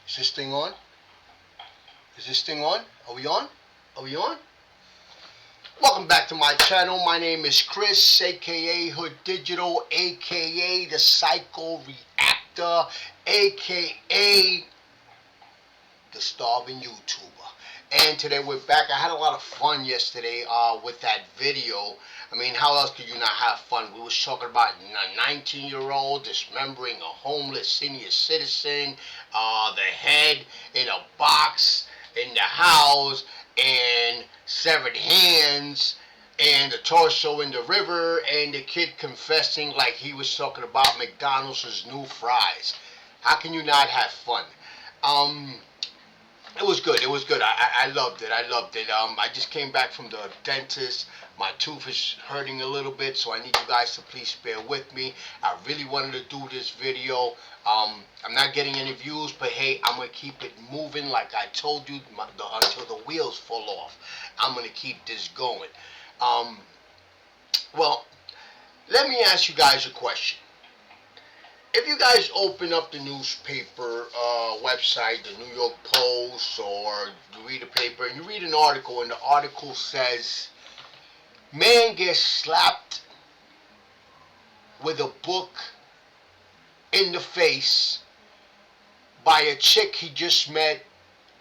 Is this thing on? Is this thing on? Are we on? Are we on? Welcome back to my channel. My name is Chris, aka Hood Digital, aka the Psycho Reactor, aka the Starving YouTuber. And today we're back. I had a lot of fun yesterday with that video. I mean, how else could you not have fun? We was talking about a 19-year-old dismembering a homeless senior citizen, the head in a box in the house, and severed hands, and the torso in the river, and the kid confessing like he was talking about McDonald's new fries. How can you not have fun? It was good. It was good. I loved it. I loved it. I just came back from the dentist. My tooth is hurting a little bit, so I need you guys to please bear with me. I really wanted to do this video. I'm not getting any views, but hey, I'm going to keep it moving like I told you until the wheels fall off. I'm going to keep this going. Well, let me ask you guys a question. If you guys open up the newspaper website, the New York Post, or you read a paper and you read an article, and the article says, man gets slapped with a book in the face by a chick he just met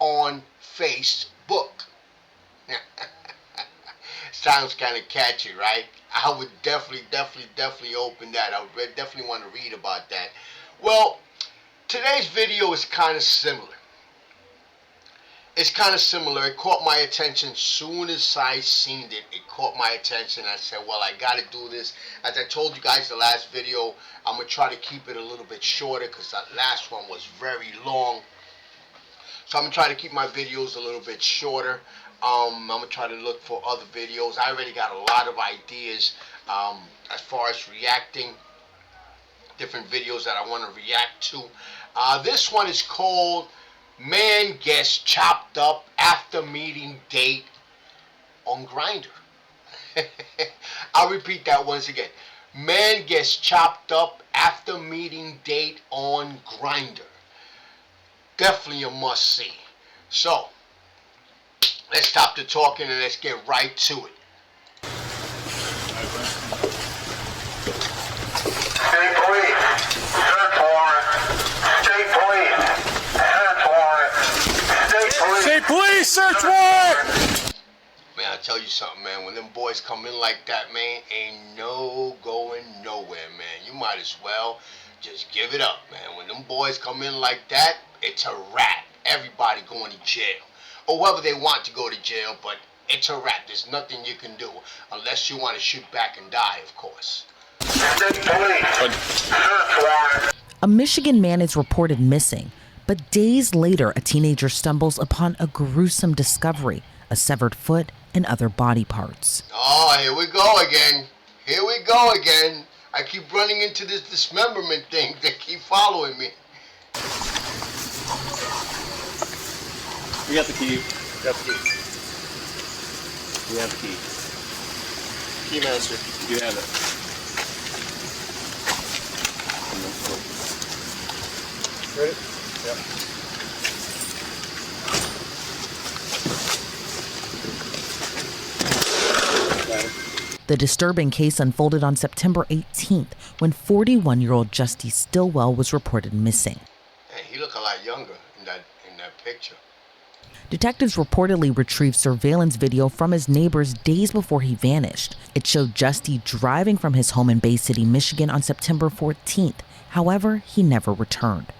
on Facebook. Sounds kind of catchy, right? I would definitely open that. I would definitely want to read about that. Well, today's video is kind of similar. It's kind of similar. It caught my attention soon as I seen it. It caught my attention. I said, well, I got to do this. As I told you guys the last video, I'm going to try to keep it a little bit shorter because that last one was very long. So I'm going to try to keep my videos a little bit shorter. I'm going to try to look for other videos. I already got a lot of ideas as far as reacting, different videos that I want to react to. This one is called Man Gets Chopped Up After Meeting Date on Grindr. I'll repeat that once again. Man gets chopped up after meeting date on Grindr. Definitely a must-see. So, let's stop the talking and let's get right to it. State police, search warrant. State police, search warrant. State police, search warrant! Man, I tell you something, man. When them boys come in like that, man, ain't no going nowhere, man. You might as well just give it up, man. When them boys come in like that, it's a wrap. Everybody going to jail. Or whether they want to go to jail, but it's a wrap. There's nothing you can do unless you want to shoot back and die, of course. State police, search warrant. A Michigan man is reported missing, but days later, a teenager stumbles upon a gruesome discovery, a severed foot and other body parts. Oh, here we go again. Here we go again. I keep running into this dismemberment thing. They keep following me. We got the key. We got the key. We have the key. Key master. You have it. Ready? Yep. The disturbing case unfolded on September 18th when 41-year-old Justy Stillwell was reported missing. Hey, he looked a lot younger in that picture. Detectives reportedly retrieved surveillance video from his neighbors days before he vanished. It showed Justy driving from his home in Bay City, Michigan on September 14th. However, he never returned.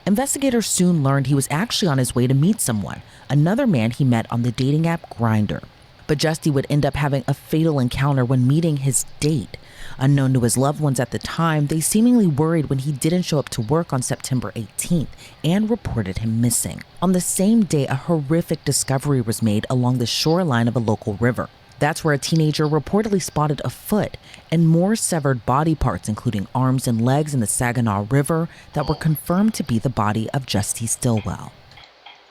Investigators soon learned he was actually on his way to meet someone, another man he met on the dating app Grindr. But Justy would end up having a fatal encounter when meeting his date. Unknown to his loved ones at the time, they seemingly worried when he didn't show up to work on September 18th and reported him missing. On the same day, a horrific discovery was made along the shoreline of a local river. That's where a teenager reportedly spotted a foot and more severed body parts, including arms and legs, in the Saginaw River that were confirmed to be the body of Justy Stillwell.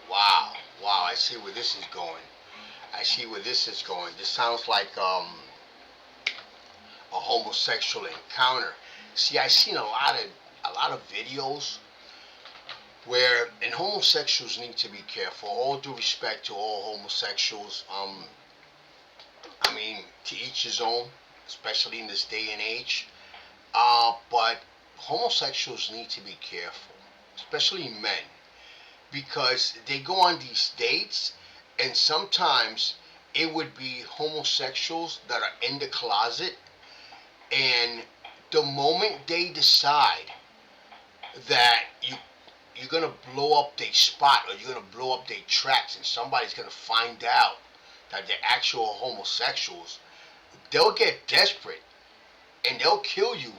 Wow, I see where this is going. This sounds like a homosexual encounter. See, I seen a lot of videos and homosexuals need to be careful. All due respect to all homosexuals. I mean, to each his own, especially in this day and age. But homosexuals need to be careful, especially men, because they go on these dates, and sometimes it would be homosexuals that are in the closet, and the moment they decide that you're gonna blow up their spot, or you're gonna blow up their tracks, and somebody's gonna find out that they're actual homosexuals, they'll get desperate and they'll kill you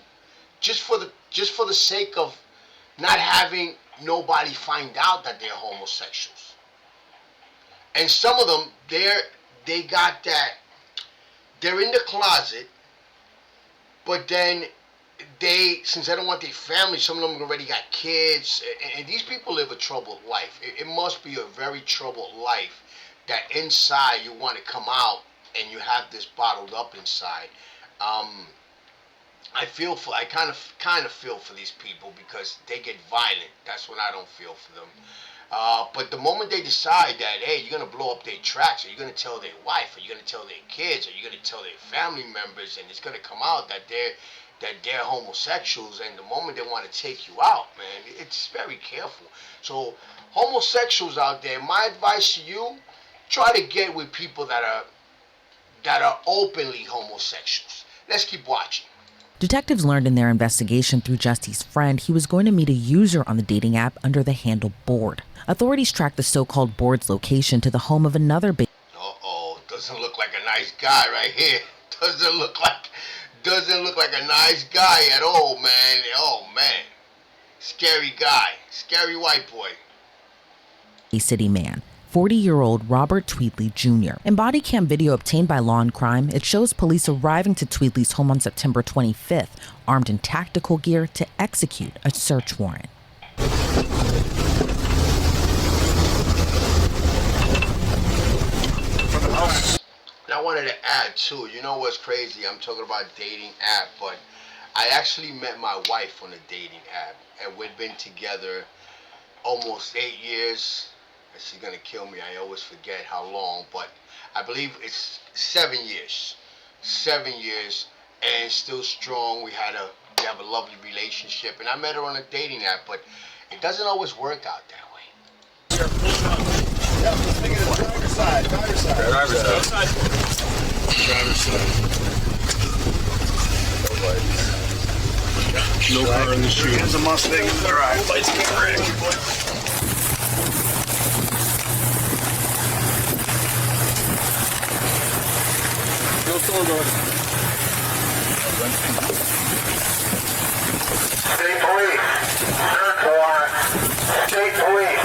just for the sake of not having nobody find out that they're homosexuals. And some of them, they got that, they're in the closet, but then since they don't want their family, some of them already got kids, and these people live a troubled life. It must be a very troubled life that inside you want to come out and you have this bottled up inside. I kind of feel for these people, because they get violent. That's when I don't feel for them. But the moment they decide that, hey, you're gonna blow up their tracks, or you're gonna tell their wife, or you're gonna tell their kids, or you're gonna tell their family members, and it's gonna come out that they're homosexuals, and the moment they want to take you out, man, it's very careful. So homosexuals out there, my advice to you, try to get with people that are openly homosexuals. Let's keep watching. Detectives learned in their investigation through Justy's friend he was going to meet a user on the dating app under the handle Board. Authorities tracked the so-called Board's location to the home of another Uh-oh, doesn't look like a nice guy right here. Doesn't look like a nice guy at all, man. Oh, man. Scary guy. Scary white boy. A city man, 40-year-old Robert Tweedley Jr. In body cam video obtained by Law and Crime, it shows police arriving to Tweedley's home on September 25th, armed in tactical gear to execute a search warrant. I wanted to add too, you know what's crazy? I'm talking about dating app, but I actually met my wife on a dating app, and we'd been together almost 8 years. She's gonna kill me. I always forget how long, but I believe it's 7 years. 7 years, and still strong. We have a lovely relationship, and I met her on a dating app, but it doesn't always work out that way. Yeah, let's make it a driver's side. Driver's side. No car in the street. Here's a Mustang in the drive. Lights get red. Go forward, boy. State police. Search warrant. State police.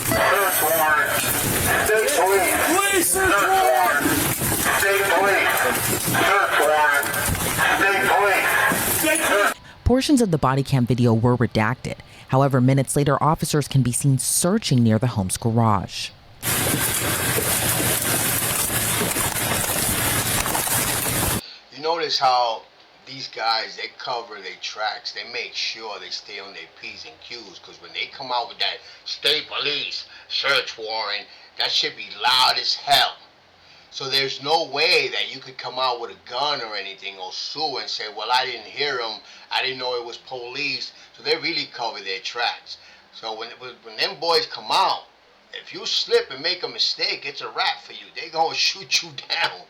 Search warrant. State police. Police, search warrant. State police. Search warrant. State police. Portions of the body cam video were redacted. However, minutes later, officers can be seen searching near the home's garage. You notice how these guys, they cover their tracks. They make sure they stay on their P's and Q's, because when they come out with that state police search warrant, that should be loud as hell. So there's no way that you could come out with a gun or anything or sue and say, well, I didn't hear him, I didn't know it was police. So they really cover their tracks. So when them boys come out, if you slip and make a mistake, it's a wrap for you. They gonna shoot you down.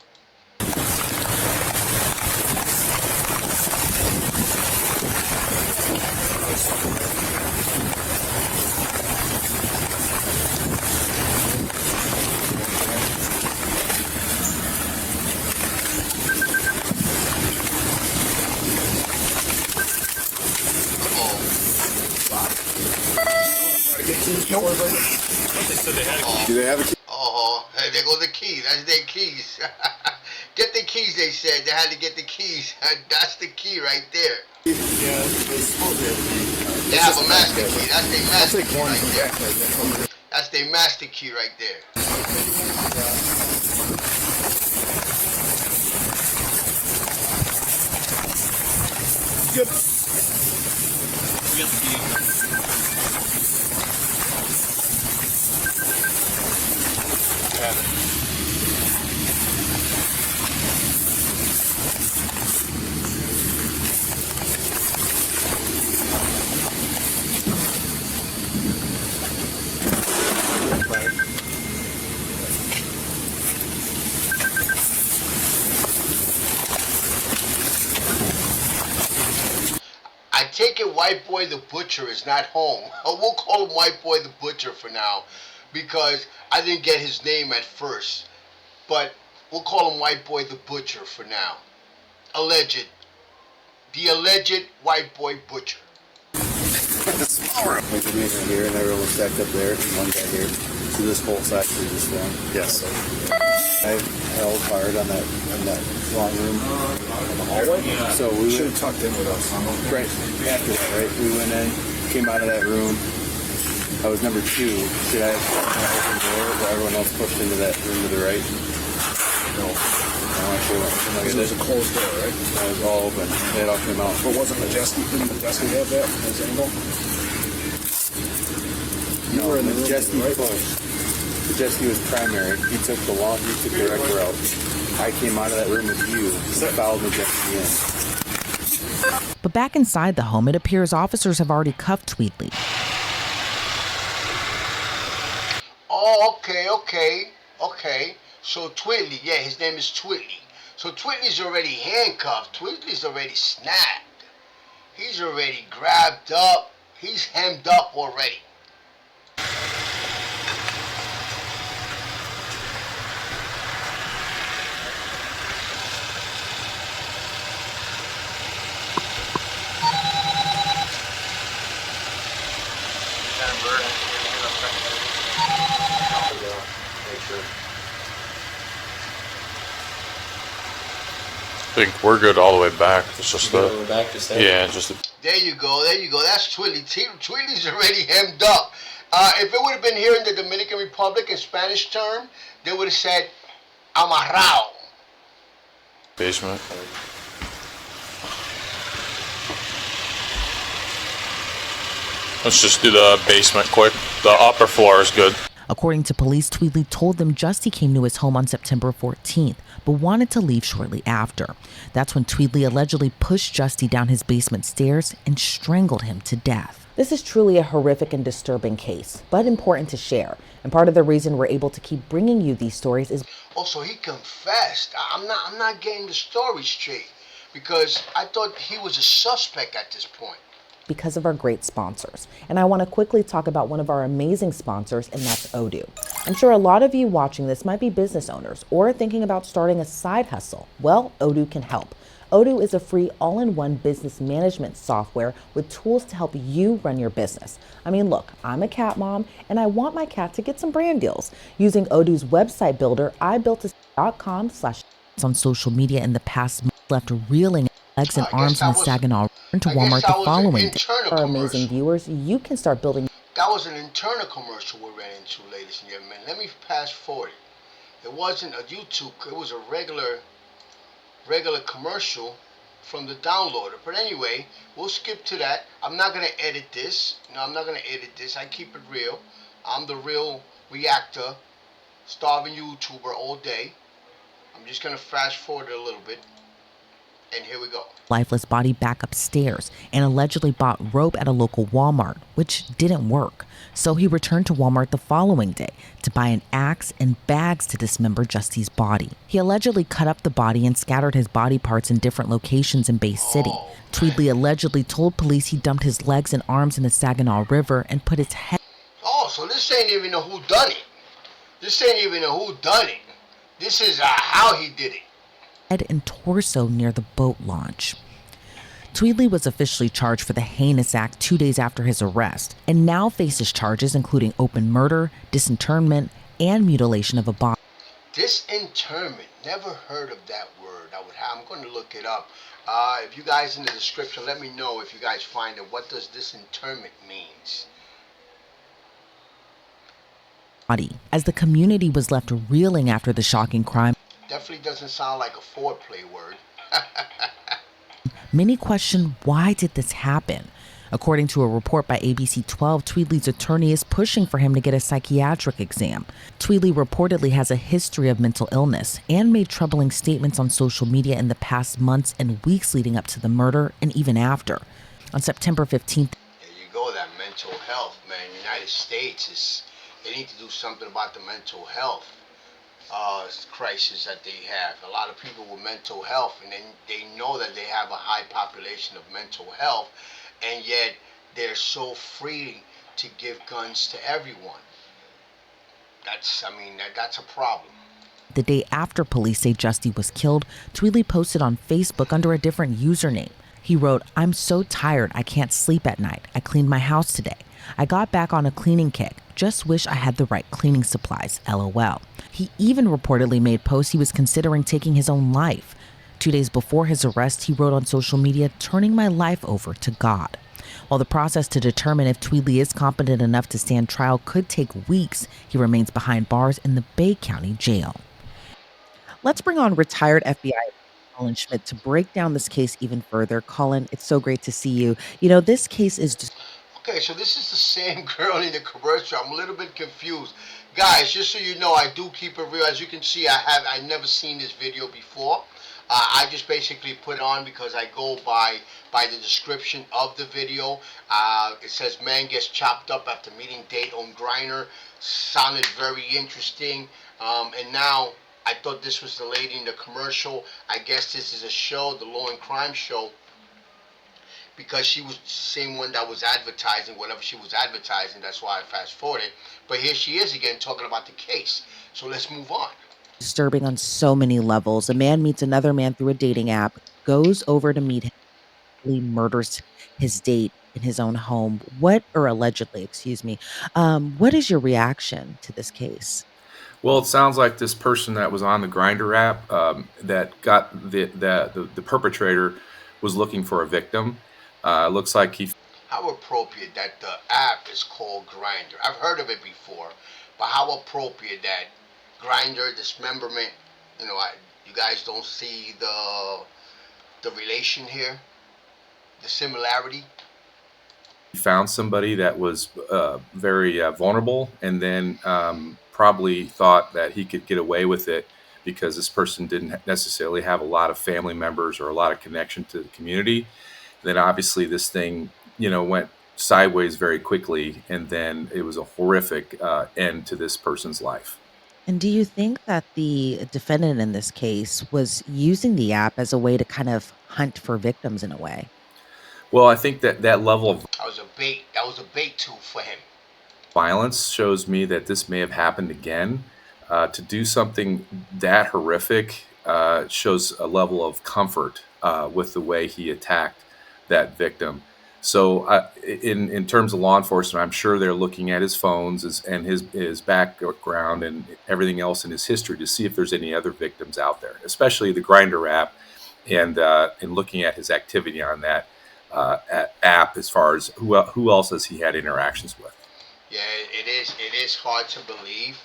Do they have a key? Oh, hey, there go the keys. That's their keys. Get the keys, they said. They had to get the keys. That's the key right there. Yeah, it's supposed to. They have a master key. That's their master key one right there. That's their master key right there. Good. We got the key. grab it. I take it White Boy the Butcher is not home. We'll call him White Boy the Butcher for now because I didn't get his name at first. But we'll call him White Boy the Butcher for now. The alleged White Boy Butcher. Like the man right here, and everyone was stacked up there, and one guy here. So this whole section is just one. Yes. I held hard on that long room. In the hallway? So we Should went have tucked in with us. right after that, right? We went in, came out of that room. I was number 2. Should I have opened the door, or everyone else pushed into that room to the right? No. No, I should have went like It was a closed door, right? It was all open. They all came out. But wasn't didn't Majeski have that as angle? You were in the room, Majeski right? pushed. Majeski was primary. He took the direct route. I came out of that room with you. So I followed Majeski in. But back inside the home, it appears officers have already cuffed Tweedley. Oh, okay. So Tweedley, yeah, his name is Tweedley. So Tweedley's already handcuffed. Tweedley's already snapped. He's already grabbed up. He's hemmed up already. I think we're good all the way back. It's just Go the back to say. yeah, just the, There you go. That's Tweedley. Tweedley's already hemmed up. If it would have been here in the Dominican Republic in Spanish term, they would have said amarrao. basement. Let's just do the basement quick. The upper floor is good. According to police, Tweedley told them Justy came to his home on September 14th, but wanted to leave shortly after. That's when Tweedley allegedly pushed Justy down his basement stairs and strangled him to death. This is truly a horrific and disturbing case, but important to share. And part of the reason we're able to keep bringing you these stories is Oh, so he confessed. I'm not getting the story straight because I thought he was a suspect at this point. because of our great sponsors. And I want to quickly talk about one of our amazing sponsors, and that's Odoo. I'm sure a lot of you watching this might be business owners or thinking about starting a side hustle. Well, Odoo can help. Odoo is a free all-in-one business management software with tools to help you run your business. I mean, look, I'm a cat mom and I want my cat to get some brand deals. Using Odoo's website builder, I built a .com/ on social media in the past month, left reeling legs and arms in the Saginaw River to Walmart the following day. For our amazing viewers, you can start building. That was an internal commercial we ran into, ladies and gentlemen. Let me fast forward. It wasn't a YouTube, it was a regular commercial from the downloader. But anyway, we'll skip to that. I'm not gonna edit this. No, I'm not gonna edit this. I keep it real. I'm the real reactor, starving YouTuber all day. I'm just gonna fast forward a little bit. And here we go. Lifeless body back upstairs and allegedly bought rope at a local Walmart, which didn't work. So he returned to Walmart the following day to buy an axe and bags to dismember Justy's body. He allegedly cut up the body and scattered his body parts in different locations in Bay City. Tweedley allegedly told police he dumped his legs and arms in the Saginaw River and put his head. Oh, so this ain't even a whodunit. This ain't even a whodunit. This is how he did it. Head and torso near the boat launch. Tweedley was officially charged for the heinous act 2 days after his arrest and now faces charges including open murder, disinterment, and mutilation of a body. Disinterment. Never heard of that word. I'm going to look it up. If you guys in the description, let me know if you guys find it. What does disinterment means? As the community was left reeling after the shocking crime, Definitely doesn't sound like a foreplay word. many question, why did this happen? According to a report by ABC 12, Tweedley's attorney is pushing for him to get a psychiatric exam. Tweedley reportedly has a history of mental illness and made troubling statements on social media in the past months and weeks leading up to the murder and even after. On September 15th, there you go, that mental health, man. United States they need to do something about the mental health crisis that they have. A lot of people with mental health, and then they know that they have a high population of mental health, and yet they're so free to give guns to everyone. That's a problem. the day after police say Justy was killed, Tweedley posted on Facebook under a different username. He wrote, "I'm so tired I can't sleep at night. I cleaned my house today. I got back on a cleaning kick. Just wish I had the right cleaning supplies, LOL." He even reportedly made posts he was considering taking his own life. 2 days before his arrest, he wrote on social media, "Turning my life over to God." While the process to determine if Tweedley is competent enough to stand trial could take weeks, he remains behind bars in the Bay County Jail. Let's bring on retired FBI Colin Schmidt to break down this case even further. Colin, it's so great to see you. This case is just Okay, so this is the same girl in the commercial. I'm a little bit confused. Guys, just so you know, I do keep it real. As you can see, I never seen this video before. I just basically put it on because I go by the description of the video. It says man gets chopped up after meeting date on grindr. Sounded very interesting. And now I thought this was the lady in the commercial. I guess this is a show, the Law and Crime show, because she was the same one that was advertising whatever she was advertising. That's why I fast forwarded. But here she is again talking about the case. So let's move on. disturbing on so many levels. A man meets another man through a dating app, goes over to meet him, he murders his date in his own home. Allegedly, excuse me. What is your reaction to this case? Well, it sounds like this person that was on the Grinder app that got the perpetrator was looking for a victim. Looks like he How appropriate that the app is called grindr. I've heard of it before, but how appropriate that grindr dismemberment. You guys don't see the relation here, the similarity. found somebody that was very vulnerable, and then probably thought that he could get away with it because this person didn't necessarily have a lot of family members or a lot of connection to the community. Then obviously this thing, went sideways very quickly, and then it was a horrific end to this person's life. And do you think that the defendant in this case was using the app as a way to kind of hunt for victims in a way? Well, I think that level of That was a bait. That was a bait tool for him. violence shows me that this may have happened again. To do something that horrific shows a level of comfort with the way he attacked that victim. So, in terms of law enforcement, I'm sure they're looking at his phones and his background and everything else in his history to see if there's any other victims out there, especially the Grindr app, and looking at his activity on that app as far as who else has he had interactions with. Yeah, it is. It is hard to believe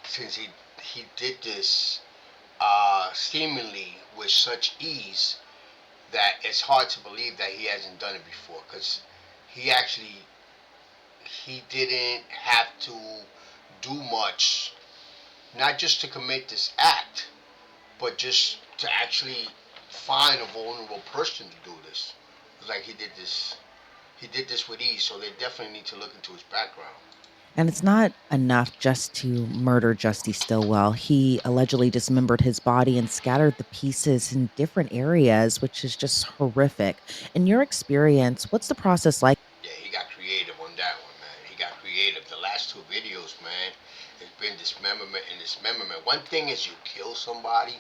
since he did this seemingly with such ease that it's hard to believe that he hasn't done it before, because he didn't have to do much, not just to commit this act, but just to actually find a vulnerable person to do this. It's like he did this with ease, so they definitely need to look into his background. And it's not enough just to murder Justy Stillwell. He allegedly dismembered his body and scattered the pieces in different areas, which is just horrific. In your experience, what's the process like? Yeah, he got creative on that one, man. He got creative. The last two videos, man, it's been dismemberment and dismemberment. One thing is you kill somebody.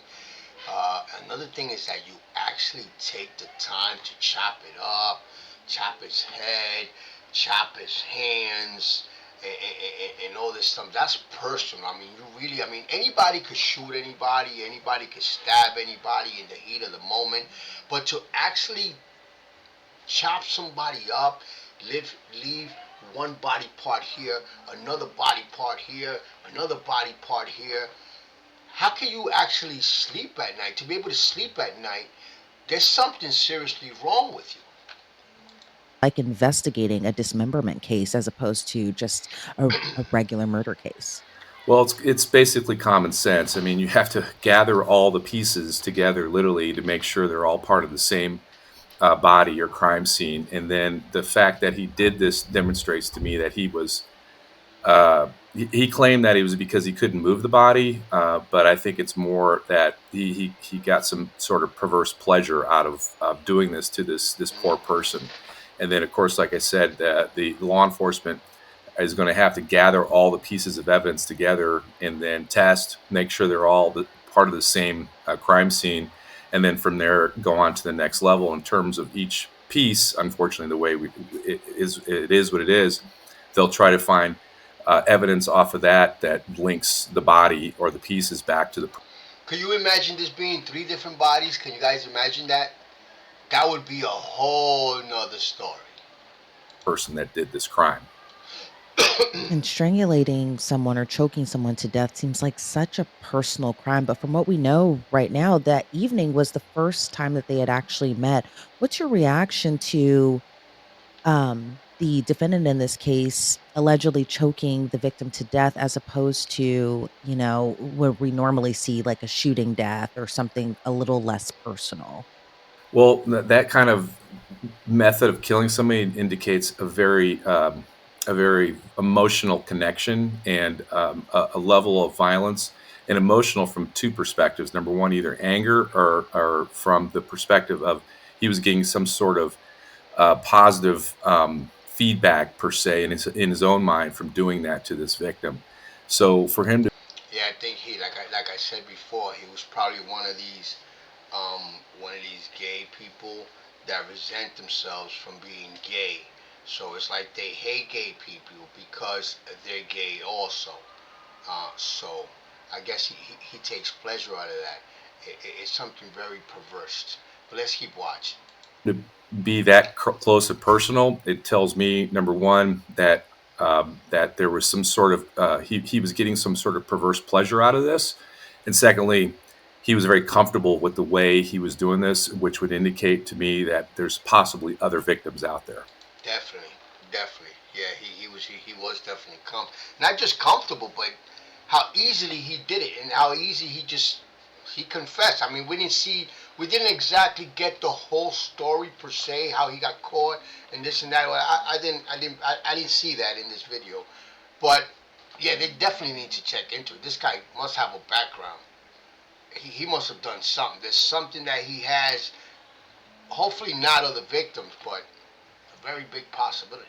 Another thing is that you actually take the time to chop it up, chop his head, chop his hands, and all this stuff. That's personal. Anybody could shoot anybody could stab anybody in the heat of the moment, but to actually chop somebody up, leave one body part here, another body part here, another body part here. How can you actually sleep at night? To be able to sleep at night, there's something seriously wrong with you. like investigating a dismemberment case as opposed to just a regular murder case? Well, it's basically common sense. I mean, you have to gather all the pieces together, literally, to make sure they're all part of the same body or crime scene. And then the fact that he did this demonstrates to me that he claimed that it was because he couldn't move the body, but I think it's more that he got some sort of perverse pleasure out of doing this to this poor person. And then, of course, like I said, the law enforcement is going to have to gather all the pieces of evidence together and then test, make sure they're all part of the same crime scene, and then from there go on to the next level in terms of each piece. Unfortunately, the way it is what it is. They'll try to find evidence off of that links the body or the pieces back to the Can you imagine this being 3 different bodies? Can you guys imagine that? That would be a whole nother story. person that did this crime. And strangulating someone or choking someone to death seems like such a personal crime. But from what we know right now, that evening was the first time that they had actually met. What's your reaction to the defendant in this case allegedly choking the victim to death as opposed to, where we normally see like a shooting death or something a little less personal? Well, that kind of method of killing somebody indicates a very emotional connection and a level of violence and emotional from 2 perspectives. Number one, either anger or from the perspective of he was getting some sort of positive feedback per se in his own mind from doing that to this victim. So for him to Yeah, I think he, like I said before, he was probably one of these gay people that resent themselves from being gay. So it's like they hate gay people because they're gay also. So I guess he takes pleasure out of that. It's something very perverse. But let's keep watching. to be that close and personal, it tells me, number one, that there was some sort of he was getting some sort of perverse pleasure out of this, and secondly, he was very comfortable with the way he was doing this, which would indicate to me that there's possibly other victims out there. Definitely, definitely. Yeah, he was definitely not just comfortable, but how easily he did it and how easy he confessed. I mean, we didn't exactly get the whole story per se, how he got caught and this and that. I didn't see that in this video, but yeah, they definitely need to check into it. This guy must have a background. He must have done something. There's something that he has. Hopefully not other victims, but a very big possibility.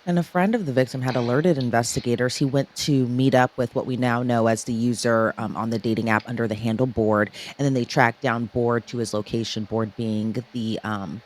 And a friend of the victim had alerted investigators. He went to meet up with what we now know as the user on the dating app under the handle Board. And then they tracked down Board to his location, Board being the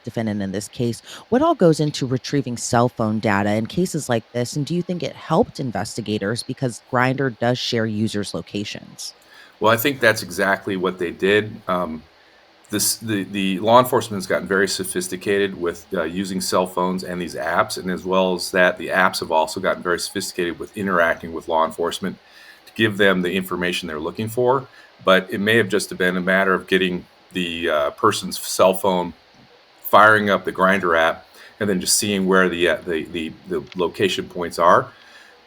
defendant in this case. What all goes into retrieving cell phone data in cases like this? And do you think it helped investigators because grindr does share users' locations? Well, I think that's exactly what they did. The law enforcement has gotten very sophisticated with using cell phones and these apps, and as well as that, the apps have also gotten very sophisticated with interacting with law enforcement to give them the information they're looking for. But it may have just been a matter of getting the person's cell phone, firing up the Grinder app, and then just seeing where the location points are.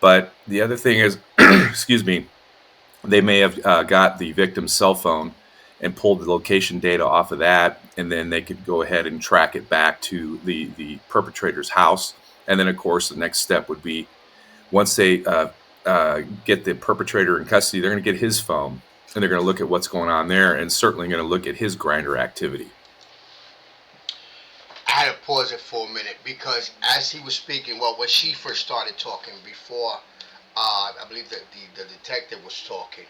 But the other thing is, excuse me, they may have got the victim's cell phone and pulled the location data off of that, and then they could go ahead and track it back to the perpetrator's house. And then, of course, the next step would be once they get the perpetrator in custody, they're going to get his phone, and they're going to look at what's going on there, and certainly going to look at his Grindr activity. I had to pause it for a minute because as he was speaking, well, when she first started talking before, I believe that the detective was talking.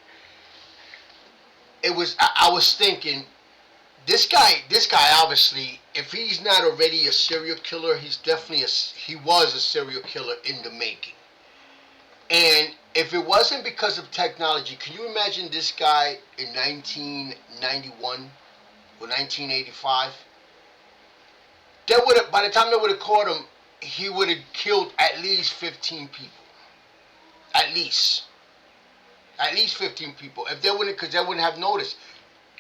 I was thinking, this guy obviously, if he's not already a serial killer, he was a serial killer in the making. And if it wasn't because of technology, can you imagine this guy in 1991 or 1985? By the time they would have caught him, he would have killed at least 15 people. At least 15 people. If they wouldn't, because they wouldn't have noticed.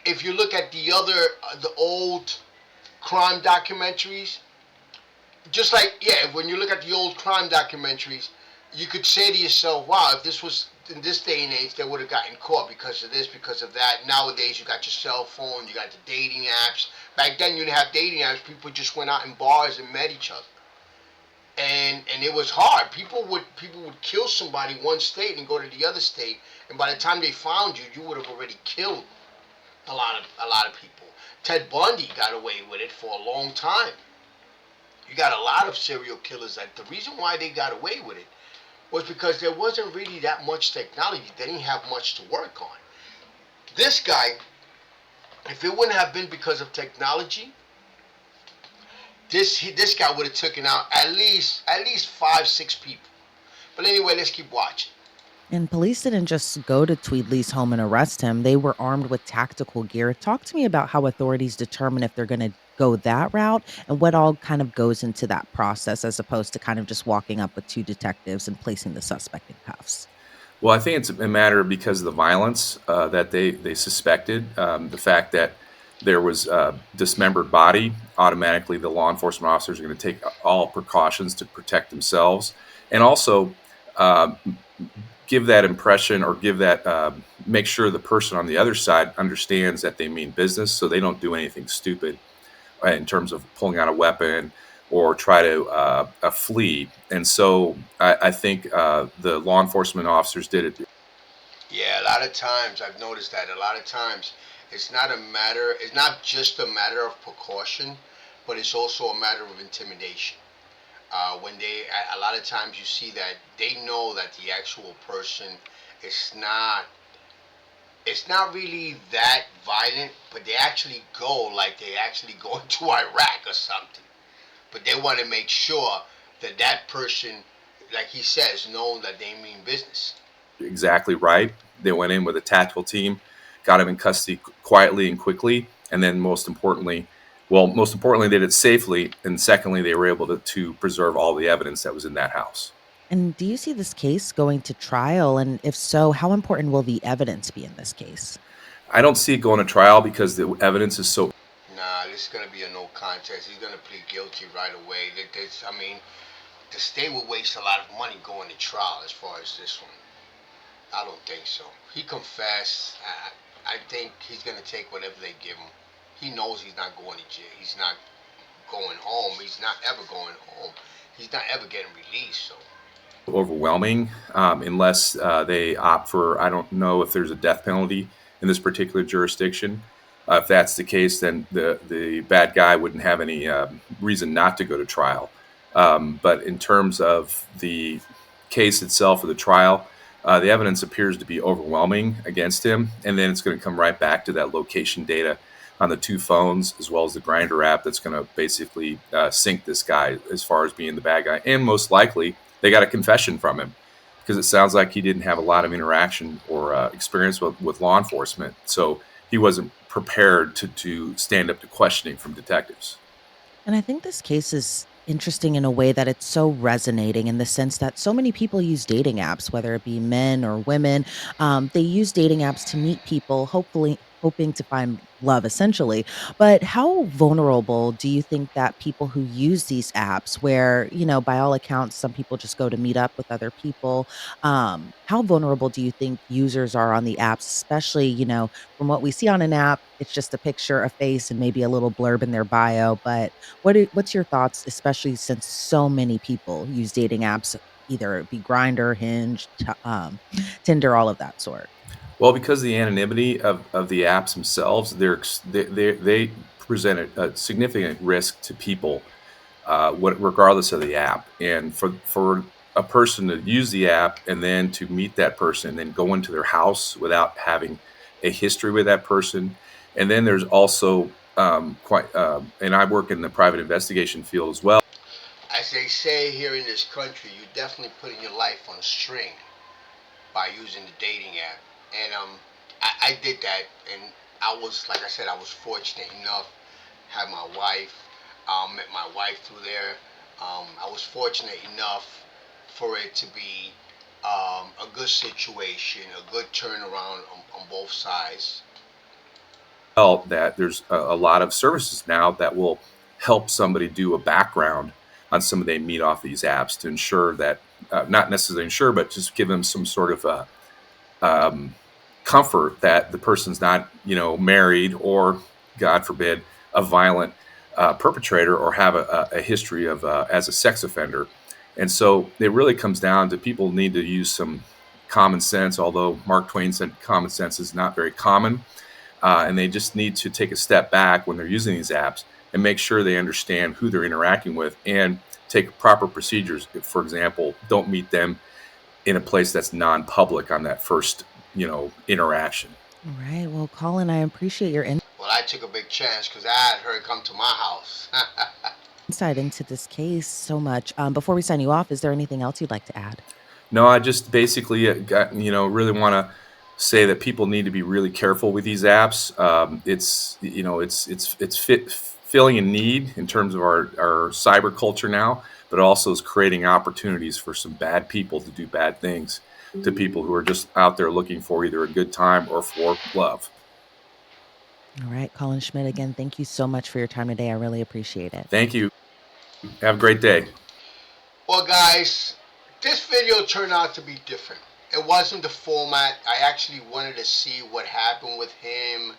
If you look at the old crime documentaries, just like, yeah, when you look at the old crime documentaries, you could say to yourself, wow, if this was in this day and age, they would have gotten caught because of this, because of that. Nowadays, you got your cell phone, you got the dating apps. Back then, you didn't have dating apps. People just went out in bars and met each other, and it was hard. People would kill somebody one state and go to the other state, and by the time they found you, you would have already killed a lot of people. Ted Bundy got away with it for a long time. You got a lot of serial killers that the reason why they got away with it was because there wasn't really that much technology. They didn't have much to work on. This guy, if it wouldn't have been because of technology, this guy would have taken out at least 5, 6 people. But anyway, let's keep watching. And police didn't just go to Tweedley's home and arrest him. They were armed with tactical gear. Talk to me about how authorities determine if they're going to go that route and what all kind of goes into that process as opposed to kind of just walking up with two detectives and placing the suspect in cuffs. Well, I think it's a matter because of the violence that they suspected, the fact that there was a dismembered body. Automatically, the law enforcement officers are going to take all precautions to protect themselves, and also uh, give that impression or give that make sure the person on the other side understands that they mean business, so they don't do anything stupid in terms of pulling out a weapon or try to flee. And so I think the law enforcement officers did it. Yeah, a lot of times I've noticed that. A lot of times it's not just a matter of precaution, but it's also a matter of intimidation. When a lot of times you see that they know that the actual person is not, it's not really that violent, but they actually go like they actually go into Iraq or something. But they want to make sure that that person, like he says, know that they mean business. Exactly right. They went in with a tactical team, got him in custody quietly and quickly, and then most importantly, they did it safely, and secondly, they were able to preserve all the evidence that was in that house. And do you see this case going to trial? And if so, how important will the evidence be in this case? I don't see it going to trial because the evidence is so. Nah, this is gonna be a no contest. He's gonna plead guilty right away. I mean, the state would waste a lot of money going to trial as far as this one. I don't think so. He confessed. I think he's gonna take whatever they give him. He knows he's not going to jail. He's not going home. He's not ever going home. He's not ever getting released. So Overwhelming unless they opt for, I don't know if there's a death penalty in this particular jurisdiction. If that's the case, then the bad guy wouldn't have any reason not to go to trial. But in terms of the case itself or the trial, the evidence appears to be overwhelming against him. And then it's going to come right back to that location data on the two phones, as well as the grindr app that's going to basically sink this guy as far as being the bad guy. And most likely, they got a confession from him because it sounds like he didn't have a lot of interaction or experience with law enforcement. So he wasn't prepared to stand up to questioning from detectives. And I think this case is interesting in a way that it's so resonating in the sense that so many people use dating apps, whether it be men or women. They use dating apps to meet people, hopefully hoping to find love essentially. But how vulnerable do you think that people who use these apps, where, by all accounts, some people just go to meet up with other people, how vulnerable do you think users are on the apps, especially, from what we see on an app, it's just a picture, a face, and maybe a little blurb in their bio. But what's your thoughts, especially since so many people use dating apps, either it be Grinder, Hinge, Tinder, all of that sort? Well, because of the anonymity of the apps themselves, they present a significant risk to people, regardless of the app. And for a person to use the app and then to meet that person and then go into their house without having a history with that person, and then there's also and I work in the private investigation field as well. as they say here in this country, you're definitely putting your life on a string by using the dating app. And I did that, and I was, like I said, I was fortunate enough. Had my wife, met my wife through there. I was fortunate enough for it to be a good situation, a good turnaround on both sides. That there's a lot of services now that will help somebody do a background on somebody they meet off these apps to ensure that, not necessarily ensure, but just give them some sort of comfort that the person's not, married or, God forbid, a violent perpetrator or have a history of as a sex offender. And so it really comes down to people need to use some common sense, although Mark Twain said common sense is not very common. And they just need to take a step back when they're using these apps and make sure they understand who they're interacting with and take proper procedures. For example, don't meet them in a place that's non-public on that first, interaction. All right. Well, Colin, I appreciate your Well, I took a big chance because I had her come to my house. insight into this case so much. Before we sign you off, is there anything else you'd like to add? No, I just basically really want to say that people need to be really careful with these apps. It's filling a need in terms of our cyber culture now, but also is creating opportunities for some bad people to do bad things to people who are just out there looking for either a good time or for love. All right, Colin Schmidt, again, thank you so much for your time today. I really appreciate it. Thank you. Have a great day. Well, guys, this video turned out to be different. It wasn't the format. I actually wanted to see what happened with him,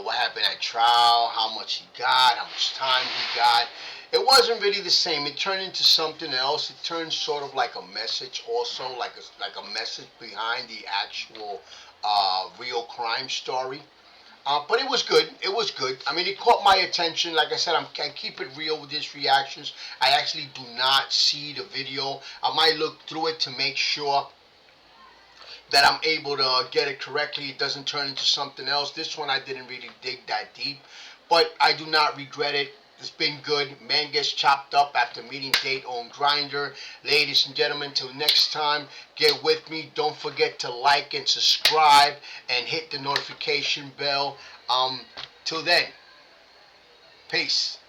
what happened at trial, how much he got, how much time he got. It wasn't really the same. It turned into something else. It turned sort of like a message also, like a message behind the actual real crime story. But it was good. It was good. I mean, it caught my attention. Like I said, I keep it real with these reactions. I actually do not see the video. I might look through it to make sure that I'm able to get it correctly. It doesn't turn into something else. This one I didn't really dig that deep. But I do not regret it. It's been good. Man gets chopped up after meeting date on grindr. Ladies and gentlemen, till next time, get with me. Don't forget to like and subscribe and hit the notification bell. Till then, peace.